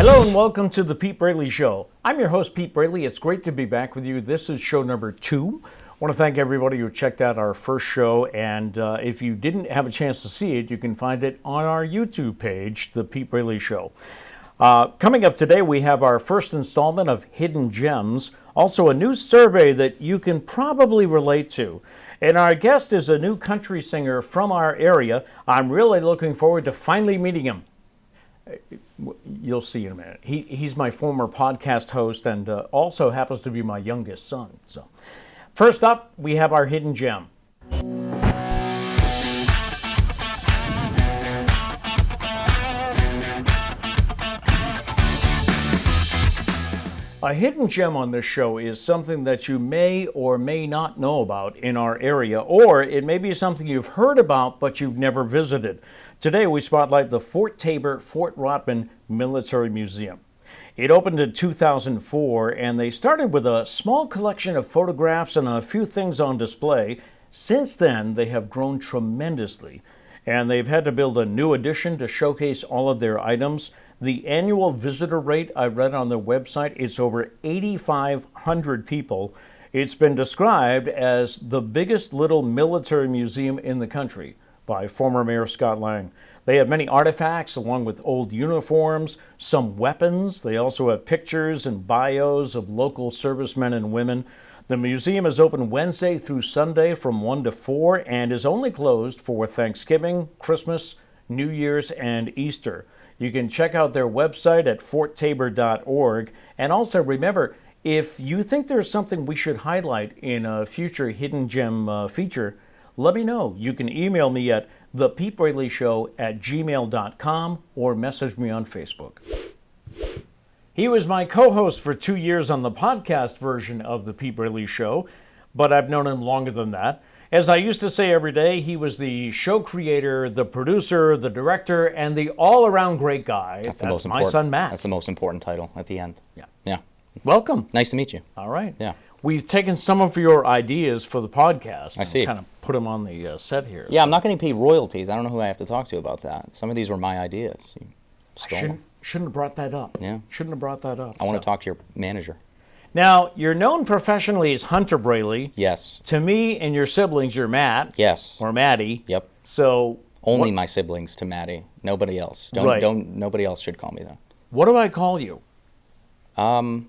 Hello and welcome to the Pete Braley Show. I'm your host, Pete Braley. It's great to be back with you. This is show number 2. I want to thank everybody who checked out our first show, and if you didn't have a chance to see it, you can find it on our YouTube page, The Pete Braley Show. Coming up today, we have our first installment of Hidden Gems, also a new survey that you can probably relate to. And our guest is a new country singer from our area. I'm really looking forward to finally meeting him. You'll see in a minute. He's my former podcast host and also happens to be my youngest son. So, first up, we have our hidden gem. A hidden gem on this show is something that you may or may not know about in our area, or it may be something you've heard about but you've never visited. Today we spotlight the Fort Taber Fort Rodman Military Museum. It opened in 2004 and they started with a small collection of photographs and a few things on display. Since then they have grown tremendously and they've had to build a new addition to showcase all of their items. The annual visitor rate I read on their website, it's over 8,500 people. It's been described as the biggest little military museum in the country by former Mayor Scott Lang. They have many artifacts along with old uniforms, some weapons. They also have pictures and bios of local servicemen and women. The museum is open Wednesday through Sunday from 1 to 4 and is only closed for Thanksgiving, Christmas, New Year's, and Easter. You can check out their website at forttaber.org. And also remember, if you think there's something we should highlight in a future Hidden Gem feature, let me know. You can email me at thepetebraleyshow@gmail.com or message me on Facebook. He was my co-host for 2 years on the podcast version of The Pete Braley Show, but I've known him longer than that. As I used to say every day, he was the show creator, the producer, the director, and the all-around great guy. That's the most important. My son, Matt. That's the most important title at the end. Yeah. Welcome. Nice to meet you. All right. Yeah. We've taken some of your ideas for the podcast. I see. Kind of put them on the set here. Yeah, so. I'm not getting paid royalties. I don't know who I have to talk to about that. Some of these were my ideas. You stole them. Shouldn't have brought that up. Yeah. Shouldn't have brought that up. I want to talk to your manager. Now, you're known professionally as Hunter Braley. Yes. To me and your siblings, you're Matt. Yes. Or Maddie. Yep. So only my siblings to Maddie. Nobody else. Nobody else should call me that. What do I call you? All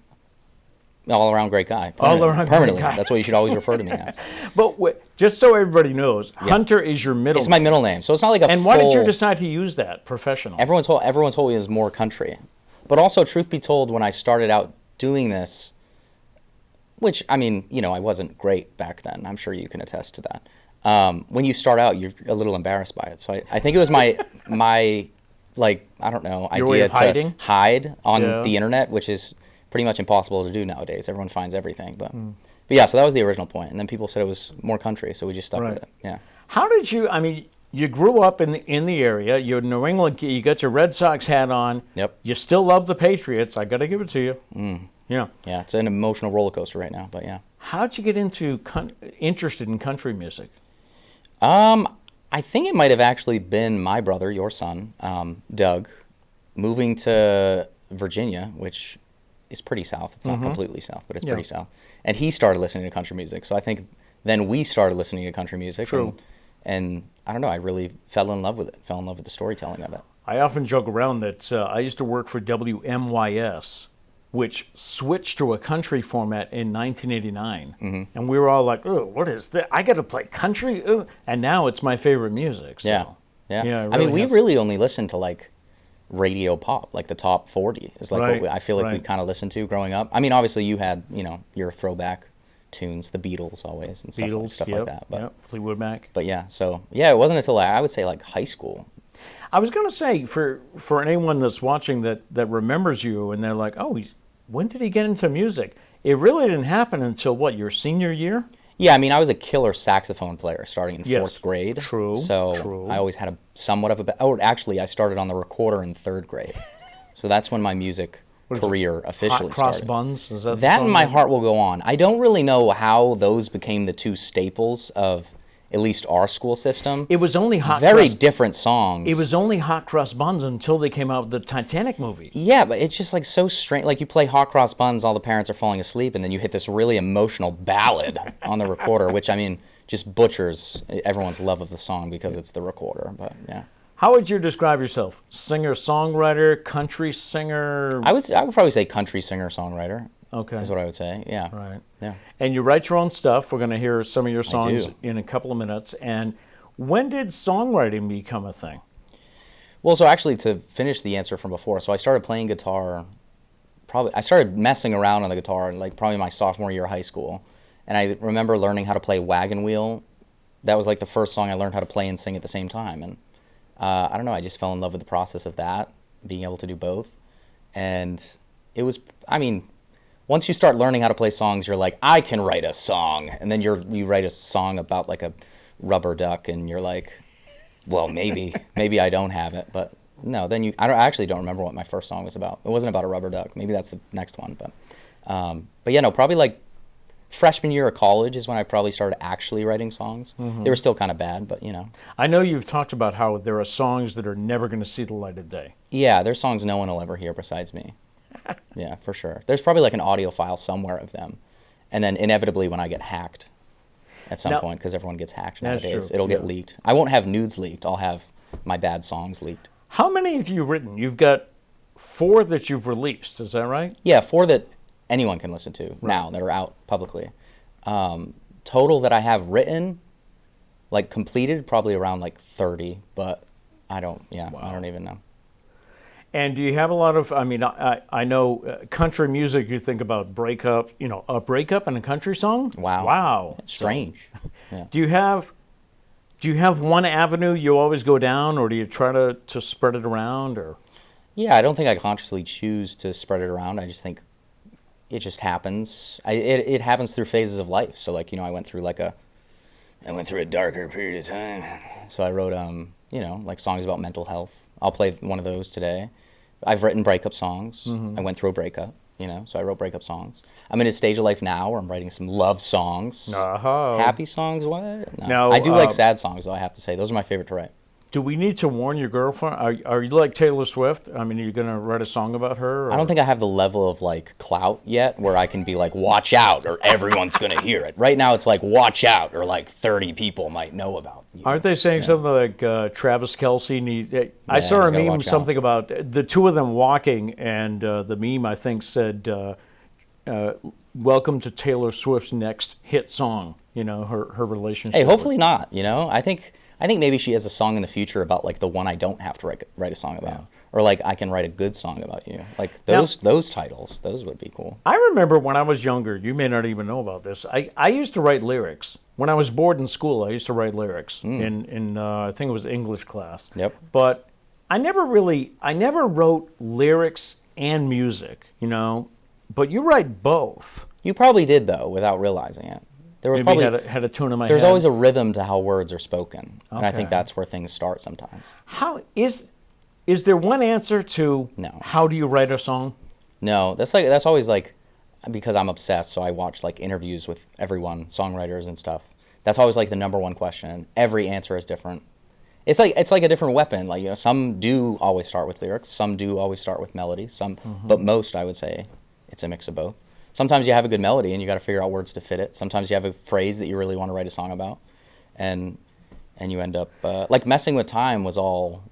around great guy. Permanently. Permanently. That's what you should always refer to me as. But just so everybody knows, Hunter is your middle name. It's my middle name. So it's not like a And why did you decide to use that professionally? Everyone told me it was more country. But also, truth be told, when I started out doing this, which, I mean, I wasn't great back then. I'm sure you can attest to that. When you start out, you're a little embarrassed by it. So I think it was my I don't know, your way of to hide on the internet, which is pretty much impossible to do nowadays. Everyone finds everything. But yeah, so that was the original point. And then people said it was more country, so we just stuck with it. Yeah. How did you, you grew up in the area. You're New England, you got your Red Sox hat on. Yep. You still love the Patriots. I got to give it to you. Yeah. Yeah, it's an emotional roller coaster right now, but yeah. How'd you get interested in country music? I think it might have actually been my brother, your son, Doug, moving to Virginia, which is pretty south. It's not completely south, but it's pretty south. And he started listening to country music. So I think then we started listening to country music. True. And I don't know, I really fell in love with it, fell in love with the storytelling of it. I often joke around that I used to work for WMYS, which switched to a country format in 1989. And we were all like, oh, what is that? I got to play country? Ooh. And now it's my favorite music. So. Yeah. We really only listened to radio pop, like the top 40 is what I feel like we kind of listened to growing up. Obviously you had, your throwback tunes, the Beatles always and stuff like that. But, Fleetwood Mac. But yeah, so yeah, it wasn't until I would say high school. I was going to say, for anyone that's watching that remembers you and they're like, oh, when did he get into music? It really didn't happen until, your senior year? Yeah, I was a killer saxophone player starting in 4th grade. True. So I always had somewhat of a... actually, I started on the recorder in 3rd grade. So that's when my music career officially Hot Cross started. Buns? Is that and My Heart Will Go On. I don't really know how those became the two staples of at least our school system. It was only hot Very crust. different songs. It was only hot crust buns until they came out with the Titanic movie. Yeah, but it's just like so strange. Like you play Hot Cross Buns, all the parents are falling asleep, and then you hit this really emotional ballad on the recorder, which I mean just butchers everyone's love of the song because it's the recorder. But yeah, How would you describe yourself? Singer, songwriter, country singer? I would probably say country singer songwriter. Okay. Is what I would say. Yeah. Right. Yeah. And you write your own stuff. We're going to hear some of your songs do. in a couple of minutes. And when did songwriting become a thing? Well, so actually, to finish the answer from before, so I started playing guitar. I started messing around on the guitar like probably my sophomore year of high school, and I remember learning how to play Wagon Wheel. That was like the first song I learned how to play and sing at the same time, and I don't know, I just fell in love with the process of that, being able to do both, and it was, I mean, once you start learning how to play songs, you're like, I can write a song, and then you write a song about like a rubber duck, and you're like, well, maybe I don't have it, but no. Then I actually don't remember what my first song was about. It wasn't about a rubber duck. Maybe that's the next one, but yeah, no, probably like freshman year of college is when I probably started actually writing songs. They were still kind of bad, but you know. I know you've talked about how there are songs that are never going to see the light of day. Yeah, there's songs no one will ever hear besides me. Yeah, for sure. There's probably like an audio file somewhere of them, and then inevitably when I get hacked at some point, because everyone gets hacked That's nowadays, true, it'll get yeah. leaked. I won't have nudes leaked. I'll have my bad songs leaked. How many have you written? You've got 4 that you've released. Is that right? Yeah, 4 that anyone can listen to now that are out publicly. Total that I have written, like completed, probably around like 30, but I don't even know. And do you have a lot of, I mean, I know country music, you think about breakup, you know, a breakup in a country song? Wow. Wow. Strange. Yeah. Do you have one avenue you always go down, or do you try to spread it around, or? Yeah, I don't think I consciously choose to spread it around. I just think it just happens. It happens through phases of life. So like, you know, I went through a darker period of time. So I wrote, you know, like songs about mental health. I'll play one of those today. I've written breakup songs. I went through a breakup, you know, so I wrote breakup songs. I'm in a stage of life now where I'm writing some love songs. Uh-huh. Happy songs, what? No, I do like sad songs, though, I have to say. Those are my favorite to write. Do we need to warn your girlfriend? Are you like Taylor Swift? I mean, are you going to write a song about her? Or? I don't think I have the level of like clout yet where I can be like, watch out, or everyone's going to hear it. Right now it's like, watch out, or like 30 people might know about you. Aren't they saying something like Travis Kelce I saw a he's gotta meme, watch something about the two of them walking, and the meme, I think, said, welcome to Taylor Swift's next hit song, you know, her relationship. Hey, hopefully not, you know? I think maybe she has a song in the future about like the one I don't have to write a song about. Yeah. Or like I can write a good song about you. Like those titles, those would be cool. I remember when I was younger, you may not even know about this, I used to write lyrics. When I was bored in school, I used to write lyrics in I think it was English class. Yep. But I never wrote lyrics and music, you know, but you write both. You probably did though, without realizing it. There was Maybe probably had a tune in my there's head. always a rhythm to how words are spoken, and I think Okay. that's where things start sometimes. How is there one answer to No. how do you write a song? No, that's always like, because I'm obsessed, so I watch like interviews with everyone, songwriters and stuff. That's always like the number one question, and every answer is different. It's like a different weapon. Like, you know, some do always start with lyrics, some do always start with melody, but most I would say it's a mix of both. Sometimes you have a good melody and you got to figure out words to fit it. Sometimes you have a phrase that you really want to write a song about, and you end up like Messing with Time was all,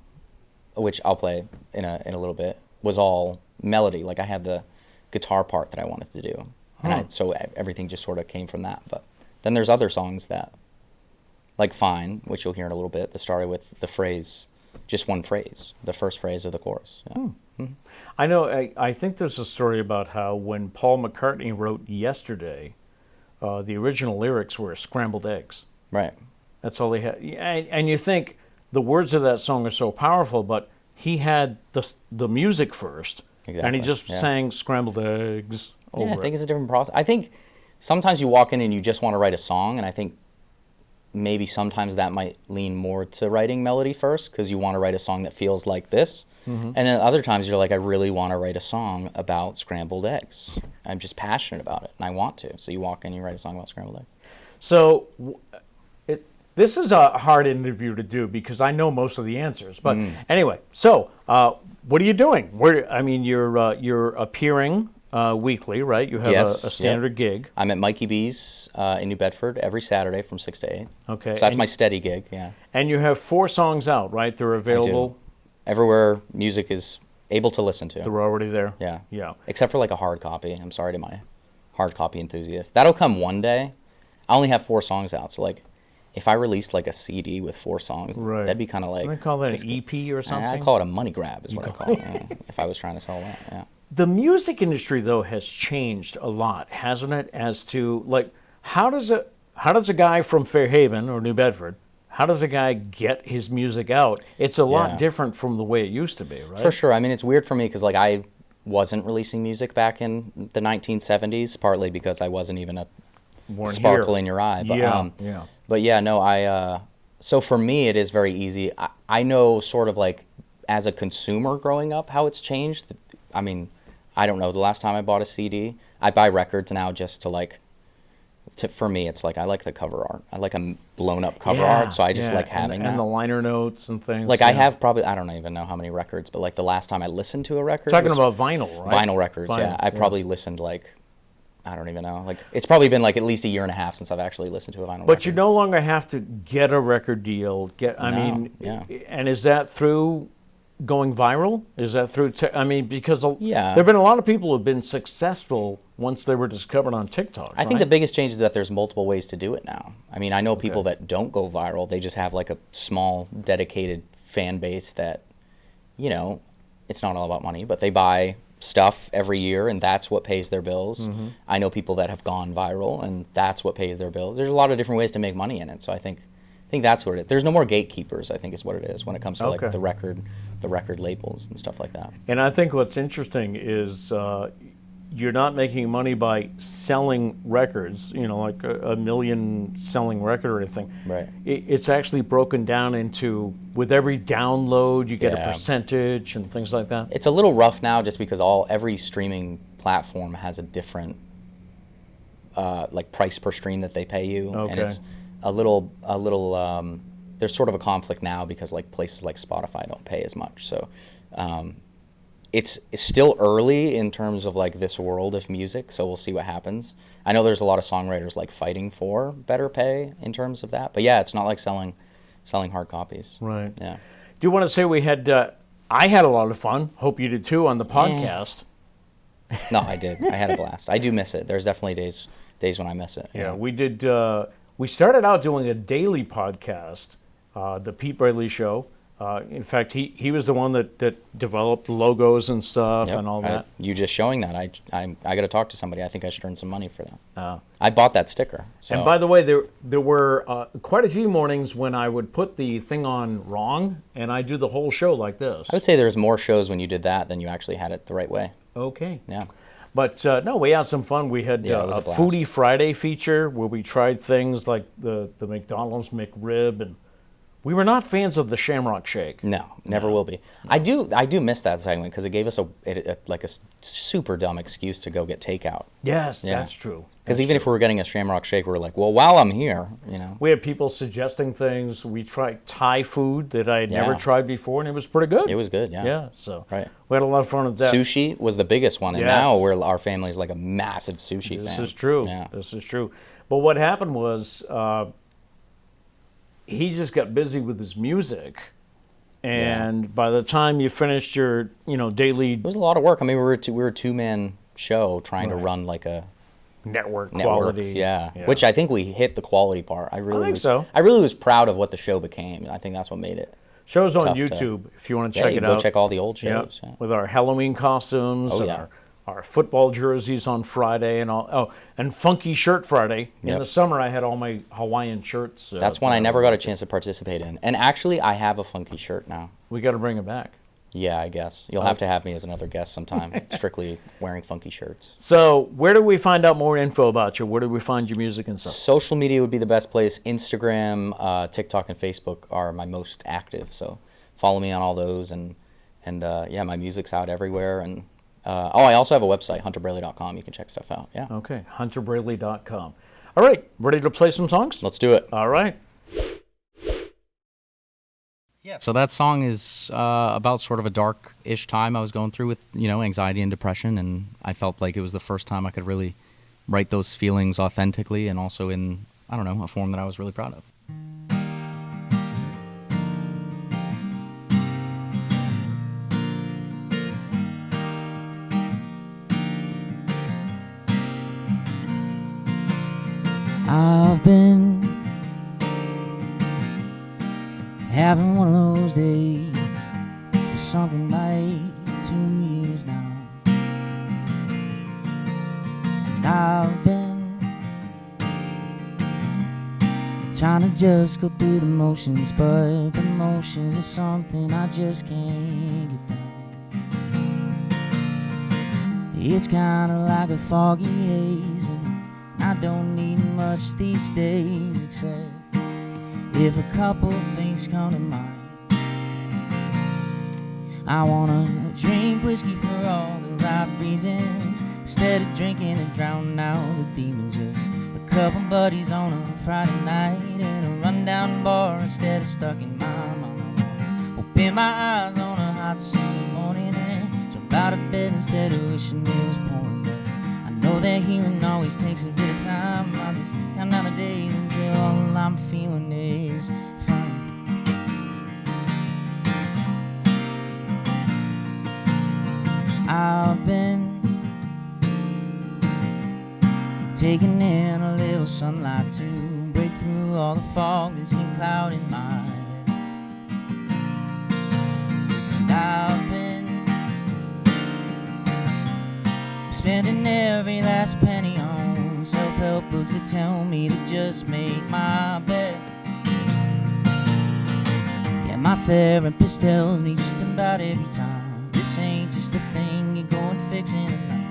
which I'll play in a little bit, was all melody. Like I had the guitar part that I wanted to do, and so everything just sort of came from that. But then there's other songs that, like Fine, which you'll hear in a little bit, that started with the phrase, just one phrase, the first phrase of the chorus. Yeah. I know, I think there's a story about how when Paul McCartney wrote Yesterday, the original lyrics were scrambled eggs. Right. That's all they had. And you think the words of that song are so powerful, but he had the music first, and he Exactly, just yeah. sang scrambled eggs over Yeah, I think it. it's a different process. I think sometimes you walk in and you just want to write a song, and I think maybe sometimes that might lean more to writing melody first because you want to write a song that feels like this. And then other times you're like, I really want to write a song about scrambled eggs. I'm just passionate about it, and I want to. So you walk in and you write a song about scrambled eggs. So This is a hard interview to do because I know most of the answers. But anyway, so what are you doing? You're appearing weekly, right? You have Yes, a standard gig. I'm at Mikey B's in New Bedford every Saturday from 6 to 8. Okay. So that's my steady gig, yeah. And you have 4 songs out, right? They're available. Everywhere music is able to listen to. They're already there. Yeah. Yeah. Except for like a hard copy. I'm sorry to my hard copy enthusiasts. That'll come one day. I only have 4 songs out, so like if I released like a CD with 4 songs, Right. that'd be kind of like. I call that an EP or something. I call it a money grab, is what I call it. Yeah, if I was trying to sell that, yeah. The music industry, though, has changed a lot, hasn't it? As to like, how does a guy from Fairhaven or New Bedford, how does a guy get his music out? It's a lot Yeah. different from the way it used to be, right? For sure. I mean, it's weird for me because like I wasn't releasing music back in the 1970s, partly because I wasn't even a Weren't sparkle here. in your eye. But, Yeah. But yeah, no, so for me, it is very easy. I know sort of like as a consumer growing up how it's changed. I mean, I don't know. The last time I bought a CD, I buy records now just to like, for me, it's like I like the cover art. I like a blown up cover art, so I just like having and that. the liner notes and things. Like I yeah. have probably, I don't even know how many records, but like the last time I listened to a record. Talking was about vinyl, right? vinyl records, yeah. Vinyl, I probably listened like, I don't even know. Like it's probably been like at least a year and a half since I've actually listened to a vinyl record. But you no longer have to get a record deal. Yeah. And is that through going viral? Is that through? Because Yeah. there have been a lot of people who have been successful once they were discovered on TikTok. I think the biggest change is that there's multiple ways to do it now. I mean, I know people that don't go viral. They just have like a small, dedicated fan base that, you know, it's not all about money, but they buy stuff every year and that's what pays their bills. I know people that have gone viral and that's what pays their bills. There's a lot of different ways to make money in it. So I think that's what it is. There's no more gatekeepers, I think is what it is when it comes to like the record labels and stuff like that. And I think what's interesting is you're not making money by selling records, you know, like a million selling record or anything. Right. It's actually broken down into, with every download, you get a Yeah. percentage and things like that. It's a little rough now just because every streaming platform has a different like price per stream that they pay you. Okay. And it's a little there's sort of a conflict now because like places like Spotify don't pay as much. So it's still early in terms of like this world of music, so we'll see what happens. I know there's a lot of songwriters like fighting for better pay in terms of that. But yeah, it's not like selling hard copies. Right. Yeah. Do you want to say we had, I had a lot of fun, hope you did too, on the podcast. No, I did. I had a blast. I do miss it. There's definitely days when I miss it. Yeah, we did. We started out doing a daily podcast, the Pete Braley Show. In fact, he was the one that developed logos and stuff Yep. and all that. You just showing that. I got to talk to somebody. I think I should earn some money for that. I bought that sticker. So. And by the way, there were quite a few mornings when I would put the thing on wrong, and I do the whole show like this. I would say there's more shows when you did that than you actually had it the right way. Okay. Yeah. But no, we had some fun. We had Yeah, it was a a blast. Foodie Friday feature where we tried things like the McDonald's McRib, and we were not fans of the Shamrock Shake. No, never will be. I do miss that segment because it gave us a super dumb excuse to go get takeout. Yes, Yeah. that's true. Because even if we were getting a Shamrock Shake, we were like, well, while I'm here, you know. We had people suggesting things. We tried Thai food that I had never Yeah. tried before, and it was pretty good. It was good, yeah. Yeah, so Right. we had a lot of fun with that. Sushi was the biggest one, and Yes. now our family's like a massive sushi fan. This is true. Yeah. This is true. But what happened was he just got busy with his music, and by the time you finished your daily It was a lot of work. I mean, we were a two-man show trying to Right. run like a network network. quality, Yeah. Which I think we hit the quality part. I think so. I really was proud of what the show became. I think that's what made it. shows on tough to- YouTube if you want to Yeah, check you it can go out. check all the old Yeah, shows. Yeah. with our Halloween costumes Oh, and yeah. our football jerseys on Friday and all. Oh, and Funky Shirt Friday. In Yep. the summer, I had all my Hawaiian shirts. That's one I never got a chance to participate in. And actually, I have a funky shirt now. We got to bring it back. Yeah, I guess. You'll have to have me as another guest sometime, strictly wearing funky shirts. So, where do we find out more info about you? Where do we find your music and stuff? Social media would be the best place. Instagram, TikTok, and Facebook are my most active. So follow me on all those. And yeah, my music's out everywhere. And I also have a website, hunterbraley.com. You can check stuff out. Yeah. Okay, hunterbraley.com. All right, ready to play some songs? Let's do it. All right. Yeah, so that song is about sort of a dark-ish time I was going through with, anxiety and depression, and I felt like it was the first time I could really write those feelings authentically and also in, I don't know, a form that I was really proud of. I've been having one of those days for something like 2 years now. And I've been trying to just go through the motions, but the motions is something I just can't get down. It's kinda like a foggy haze, I don't need much these days, except if a couple things come to mind. I wanna drink whiskey for all the right reasons, instead of drinking and drowning out the demons. Just a couple buddies on a Friday night in a rundown bar, instead of stuck in my mind. Open my eyes on a hot summer morning and jump out of bed instead of wishing it was pouring. Know that healing always takes a bit of time. I just count down the days until all I'm feeling is fine. I've been taking in a little sunlight to break through all the fog that's been clouding my head. And I've been spending every last penny on self-help books that tell me to just make my bed. Yeah, my therapist tells me just about every time, this ain't just a thing you go and fix in a night.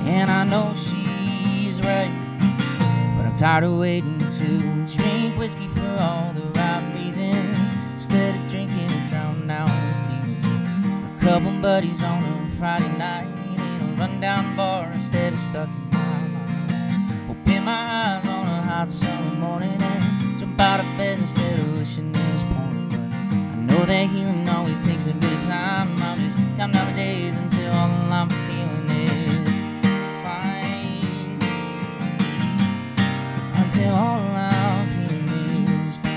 And I know she's right, but I'm tired of waiting to drink whiskey for all the right reasons, instead of drinking and drowning out the demons. A couple buddies on a Friday night, rundown bar, instead of stuck in my mind. Open my eyes on a hot summer morning and jump out of bed instead of wishing it was pouring. But I know that healing always takes a bit of time. I'm just counting down the days until all I'm feeling is fine. Until all I'm feeling is fine.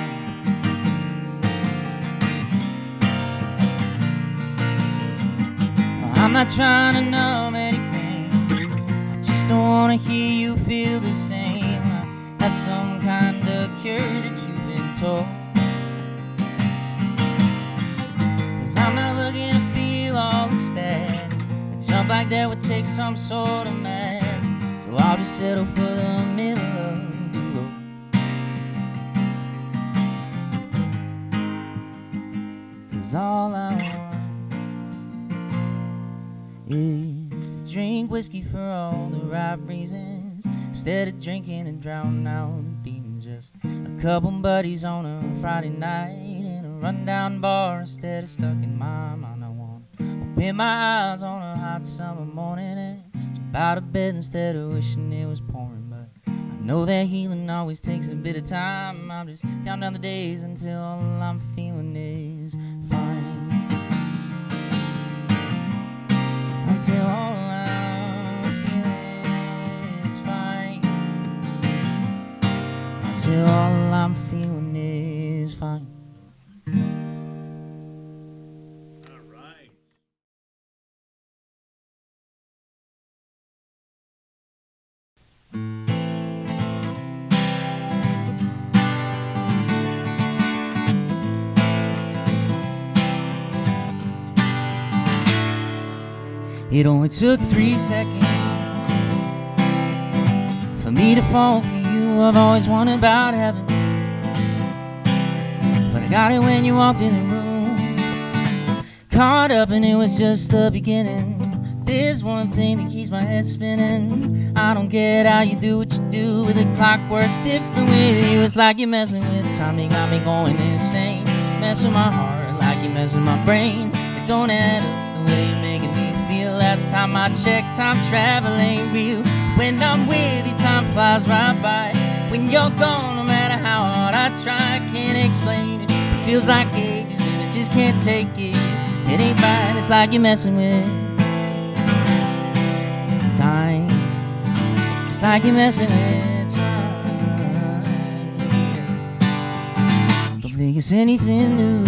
I'm not trying to numb anything, I just don't wanna hear you feel the same. That's some kind of cure that you've been told. Cause I'm not looking to feel all ecstatic, a jump like that would take some sort of magic. So I'll just settle for the middle of the road. Cause all I want is to drink whiskey for all the right reasons, instead of drinking and drowning out the demons. Just a couple buddies on a Friday night in a rundown bar, instead of stuck in my mind. I want to open my eyes on a hot summer morning and jump out of bed instead of wishing it was pouring. But I know that healing always takes a bit of time. I'm just counting down the days until all I'm feeling is fine. Until all I'm feeling is fine. Until all I'm feeling is fine. All right. It only took 3 seconds for me to fall for you. I've always wondered about heaven, but I got it when you walked in the room. Caught up and it was just the beginning. There's one thing that keeps my head spinning. I don't get how you do what you do, with the clock works different with you. It's like you're messing with time, you got me going insane. Mess with my heart like you mess with my brain. It don't add up the way you're making me feel. Last time I checked, time travel ain't real. When I'm with you, time flies right by. When you're gone, no matter how hard I try, I can't explain it. But feels like ages and I just can't take it. It ain't fine, it's like you're messing with time. It's like you're messing with time. Don't think it's anything new.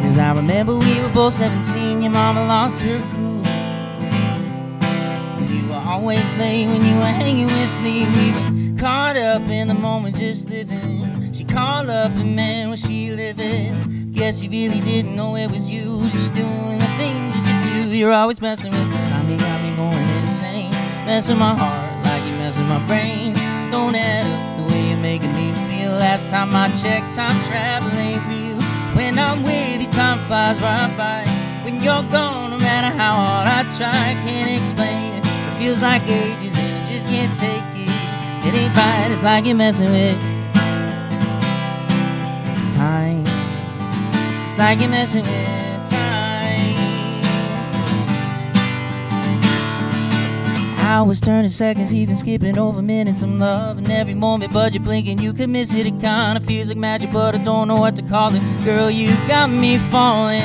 Cause I remember we were both 17, your mama lost her cool. Cause you were always late when you were hanging with me. We were caught up in the moment, just living. She called up and man, was she living? Guess you really didn't know it was you, just doing the things that you do. You're always messing with the time, you got me going insane. Messing my heart like you messing my brain. Don't add up the way you're making me feel. Last time I checked, time travel ain't real. When I'm with you, time flies right by. When you're gone, no matter how hard I try, I can't explain it. It feels like ages and I just can't take it. It ain't right, it's like you're messing with time. It's like you're messing with time. Hours turning seconds, even skipping over minutes. I'm loving every moment, but you're blinking. You could miss it, it kinda feels like magic, but I don't know what to call it. Girl, you got me falling.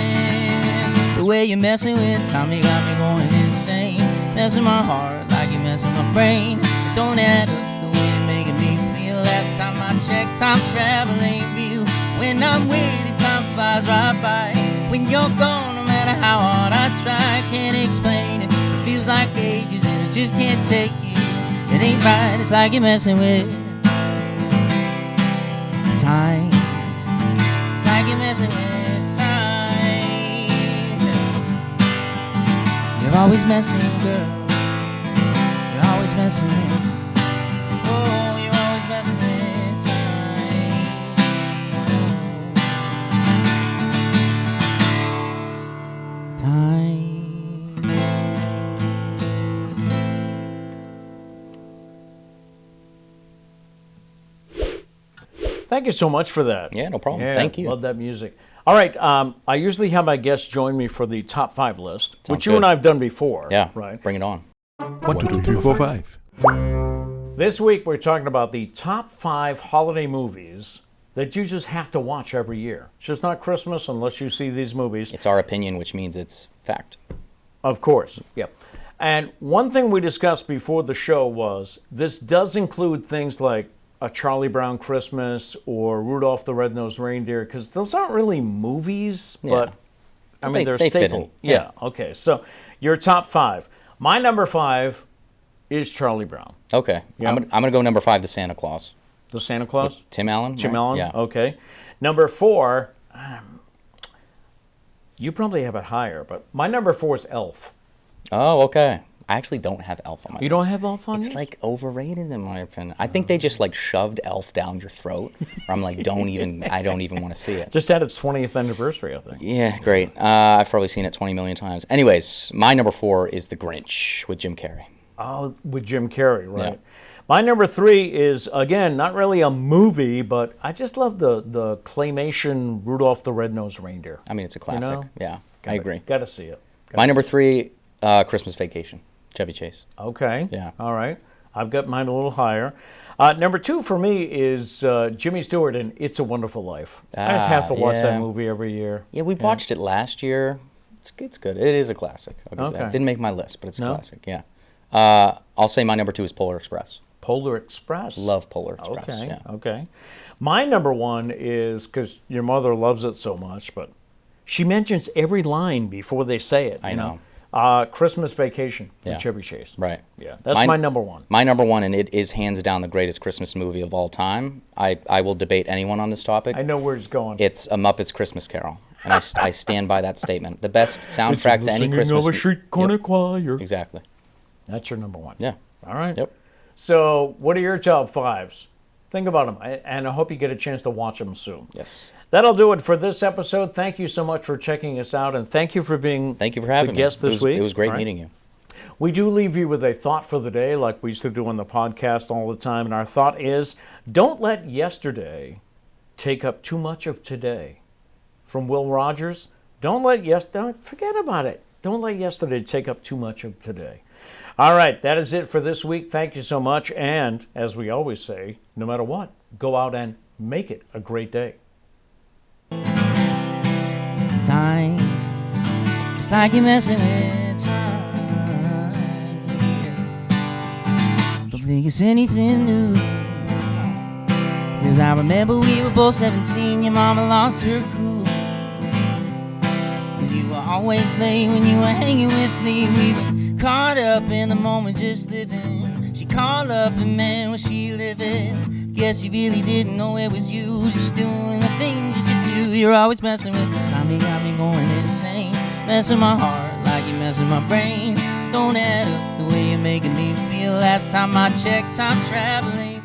The way you're messing with time, you got me going insane. Messing my heart like you're messing my brain. Don't add up the way you're making me feel. Last time I checked, time travel ain't real. When I'm with you, time flies right by. When you're gone, no matter how hard I try, I can't explain it. It feels like ages and I just can't take it. It ain't right, it's like you're messing with time. It's like you're messing with time. You're always messing, girl. You're always messing. Oh, you're always messing with time. Time. Thank you so much for that. Yeah, no problem. Yeah, Thank you. Love that music. All right, I usually have my guests join me for the top 5 list, which you good. and I have done before. Yeah, Right. bring it on. 1, 2, 3, 4, 5. This week we're talking about the top 5 holiday movies that you just have to watch every year. It's just not Christmas unless you see these movies. It's our opinion, which means it's fact. Of course, yep. And one thing we discussed before the show was this does include things like A Charlie Brown Christmas or Rudolph the Red-Nosed Reindeer, because those aren't really movies, but I mean, they're they fit staple. in. Yeah, okay. So your top 5. My number 5 is Charlie Brown. Okay. Yeah. I'm gonna go number 5, The Santa Claus. The Santa Claus? Tim Allen? Tim right? Allen? Yeah. Okay. Number 4, you probably have it higher, but my number 4 is Elf. Oh, okay. I actually don't have Elf on my You list. don't have Elf on It's yours? like overrated in my opinion. I think they just like shoved Elf down your throat. Or I'm like, I don't even want to see it. Just had its 20th anniversary, I think. Yeah, great. I've probably seen it 20 million times. Anyways, my number 4 is The Grinch with Jim Carrey. Oh, with Jim Carrey, right. Yeah. My number 3 is, again, not really a movie, but I just love the claymation Rudolph the Red-Nosed Reindeer. I mean, it's a classic. know? Yeah, I agree. Got to see it. My number 3, Christmas Vacation, Chevy Chase. Okay. Yeah. All right. I've got mine a little higher. Number 2 for me is Jimmy Stewart in It's a Wonderful Life. I just have to watch yeah. that movie every year. Yeah, we watched it last year. It's good. It is a classic. I'll give you that. Okay. Didn't make my list, but it's a No? classic. Yeah. I'll say my number 2 is Polar Express. Polar Express. Love Polar Express. Okay. Yeah. Okay. My number 1 is, because your mother loves it so much, but she mentions every line before they say it. I you know. Christmas Vacation Yeah. with Chevy Chase. Right. Yeah. That's my number 1. My number 1, and it is hands down the greatest Christmas movie of all time. I will debate anyone on this topic. I know where it's going. It's A Muppet's Christmas Carol, and I stand by that statement. The best soundtrack to any Christmas. of a street corner Yep, choir. exactly. That's your number 1. Yeah. All right. Yep. So, what are your top 5s? Think about them, and I hope you get a chance to watch them soon. Yes. That'll do it for this episode. Thank you so much for checking us out, and thank you for being Thank you for having the me. guest this week. It was great All right. meeting you. We do leave you with a thought for the day, like we used to do on the podcast all the time, and our thought is, don't let yesterday take up too much of today. From Will Rogers, don't forget about it. Don't let yesterday take up too much of today. All right, that is it for this week. Thank you so much. And as we always say, no matter what, go out and make it a great day. It's like you're messing with time. Don't think it's anything new. 'Cause I remember we were both 17, your mama lost her cool. 'Cause you were always late when you were hanging with me. We were caught up in the moment, just living. She called up and man, was she living? Guess you really didn't know it was you, just doing the things that you do. You're always messing with time, you got me going insane. Messing my heart like you're messing my brain. Don't add up the way you're making me feel. Last time I checked, time traveling.